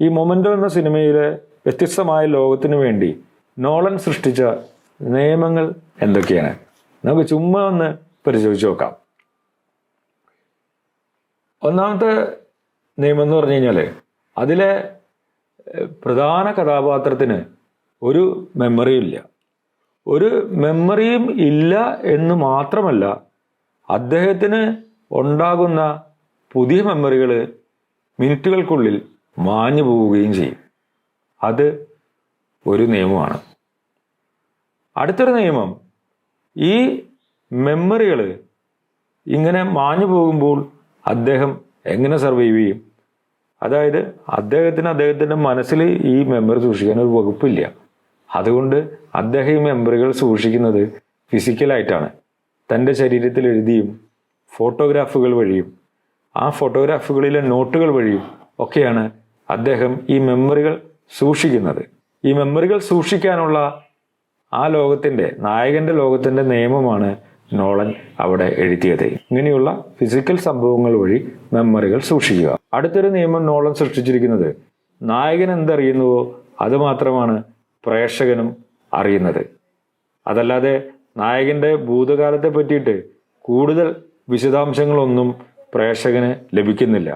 ഈ മൊമെന്റോ എന്ന സിനിമയിലെ വ്യത്യസ്തമായ ലോകത്തിനു വേണ്ടി നോളൻ സൃഷ്ടിച്ച നിയമങ്ങൾ എന്തൊക്കെയാണ്? നമുക്ക് ചുമ്മാ ഒന്ന് പരിശോധിച്ച് നോക്കാം. ഒന്നാമത്തെ നിയമം എന്ന് പറഞ്ഞു കഴിഞ്ഞാൽ അതിലെ പ്രധാന കഥാപാത്രത്തിന് ഒരു മെമ്മറിയും ഇല്ല. ഒരു മെമ്മറിയും ഇല്ല എന്ന് മാത്രമല്ല, അദ്ദേഹത്തിന് ഉണ്ടാകുന്ന പുതിയ മെമ്മറികൾ മിനിറ്റുകൾക്കുള്ളിൽ മാഞ്ഞു പോവുകയും ചെയ്യും. അത് ഒരു നിയമമാണ്. അടുത്തൊരു നിയമം, ഈ മെമ്മറികൾ ഇങ്ങനെ മാഞ്ഞു പോകുമ്പോൾ അദ്ദേഹം എങ്ങനെ സർവൈവ് ചെയ്യും? അതായത് അദ്ദേഹത്തിൻ്റെ മനസ്സിൽ ഈ മെമ്മറി സൂക്ഷിക്കാൻ ഒരു വകുപ്പില്ല. അതുകൊണ്ട് അദ്ദേഹം ഈ മെമ്മറികൾ സൂക്ഷിക്കുന്നത് ഫിസിക്കലായിട്ടാണ്. തൻ്റെ ശരീരത്തിൽ എഴുതിയും ഫോട്ടോഗ്രാഫുകൾ വഴിയും ആ ഫോട്ടോഗ്രാഫുകളിലെ നോട്ടുകൾ വഴിയും ഒക്കെയാണ് അദ്ദേഹം ഈ മെമ്മറികൾ സൂക്ഷിക്കുന്നത്. ഈ മെമ്മറികൾ സൂക്ഷിക്കാനുള്ള ആ നായകന്റെ ലോകത്തിന്റെ നിയമമാണ് നോളൻ അവിടെ എഴുതിയത്. ഇങ്ങനെയുള്ള ഫിസിക്കൽ സംഭവങ്ങൾ വഴി മെമ്മറികൾ സൂക്ഷിക്കുക. അടുത്തൊരു നിയമം നോളൻ സൃഷ്ടിച്ചിരിക്കുന്നത്, നായകൻ എന്തറിയുന്നുവോ അത് മാത്രമാണ് പ്രേക്ഷകനും അറിയുന്നത്. അതല്ലാതെ നായകന്റെ ഭൂതകാലത്തെ പറ്റിയിട്ട് കൂടുതൽ വിശദാംശങ്ങളൊന്നും പ്രേക്ഷകന് ലഭിക്കുന്നില്ല.